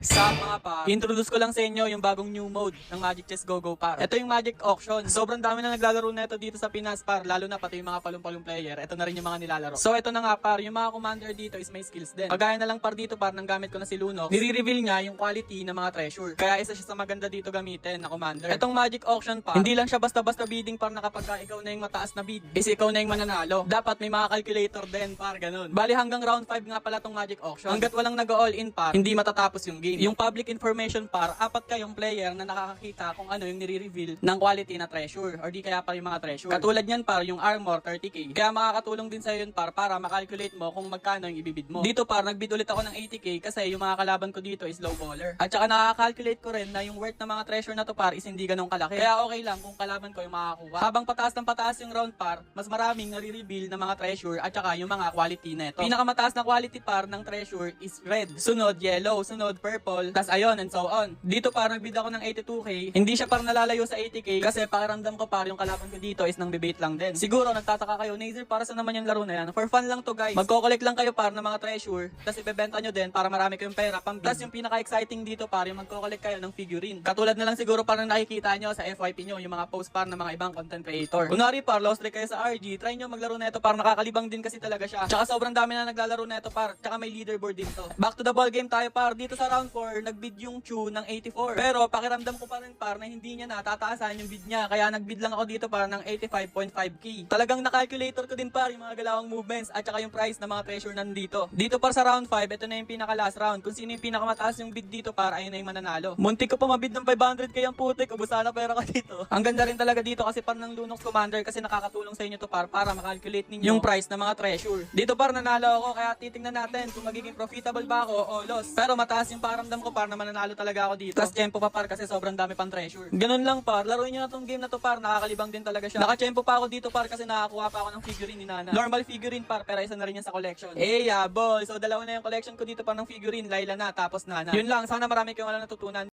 Sa mga pa, introduce ko lang sa inyo yung bagong new mode ng Magic Chess Go Go par. Ito yung Magic Auction. Sobrang dami na naglalaro na ito dito sa Pinas par, lalo na pati yung mga palumpalung player. Ito na rin yung mga nilalaro. So ito na nga par, yung mga commander dito is may skills din. Kagaya na lang par dito par, nang gamit ko na si Lunox, nire-reveal niya yung quality ng mga treasure. Kaya isa siya sa maganda dito gamitin na commander. Itong Magic Auction par, hindi lang siya basta-basta bidding par na kapag ikaw na yung mataas na bid, is ikaw na yung mananalo. Dapat may mga calculator din par, ganun. Bali hanggang round 5 nga pala tong Magic Auction. Hanggat walang nag-all in par, hindi matatapos yung game. Yung public information par, apat kayong player na nakakakita kung ano yung nire-reveal ng quality na treasure or di kaya pa yung mga treasure. Katulad niyan par, yung armor 30k. Kaya makakatulong din sa yun par para makalculate mo kung magkano yung ibibid mo. Dito par, nagbid ulit ako ng 80k kasi yung mga kalaban ko dito is low baller. At saka nakaka-calculate ko rin na yung worth ng mga treasure na to par is hindi ganun kalaki. Kaya okay lang kung kalaban ko yung makakakuha. Habang pataas ng pataas yung round par, mas maraming nare-reveal ng mga treasure at saka yung mga quality na ito. Pinakamataas na quality par ng treasure is red, sunod yellow, sunod purple, tas ayun and so on. Dito par, nagbid ako ng 82k. Hindi siya par nalalayo sa 80k kasi pakiramdam ko par yung kalaban ko dito is nang debate lang din. Siguro nagtataka kayo, Nazer, para sa naman yung laro na yan? For fun lang to guys. Magko-collect lang kayo par ng mga treasure, tas ibebenta nyo din para marami kayong pera pang tas yung pinaka-exciting dito par, yung magko-collect kayo ng figurine. Katulad na lang siguro par na nakikita nyo sa FYP nyo, yung mga post par ng mga ibang content creator. Kunwari par, lost streak kayo sa RG, try nyo maglaro na ito par, nakakalibang din kasi talaga siya. Tsaka sobrang dami na naglalaro na ito par, tsaka may leaderboard din to. Back to the ball game tayo par, dito sa round 4, nagbid yung Chu ng 84. Pero pakiramdam ko pa rin par na hindi niya natataasan yung bid niya, kaya nagbid lang ako dito par ng 85.5k. Talagang na-calculator ko din par yung mga galawang movements at saka yung price ng mga treasure nandito. Dito par sa round 5, ito na yung pinaka last round. Kung sino yung pinakamataas yung bid dito par, ayun na yung mananalo. Muntik ko pa mabid ng 500k ang putik, ubusan na pera ko dito. Ang ganda rin talaga dito kasi par ng Lunox Commander kasi nakakatulong sa inyo to par para makalculate ninyo yung price ng mga treasure. Dito par nanalo ako kaya titingnan natin kung magiging profitable ba ako o loss. Pero mataas yung paramdam ko par na mananalo talaga ako dito. Plus tempo pa par kasi sobrang dami pang treasure. Ganun lang par, laruin nyo na tong game na to par, nakakalibang din talaga siya. Nakachempo pa ako dito par kasi nakakuha pa ako ng figurine ni Nana. Normal figurine par, pero isa na rin yan sa collection. Yeah boy, so dalawa na yung collection ko dito par ng figurine, Layla na tapos Nana. Yun lang, sana marami kayong natutunan.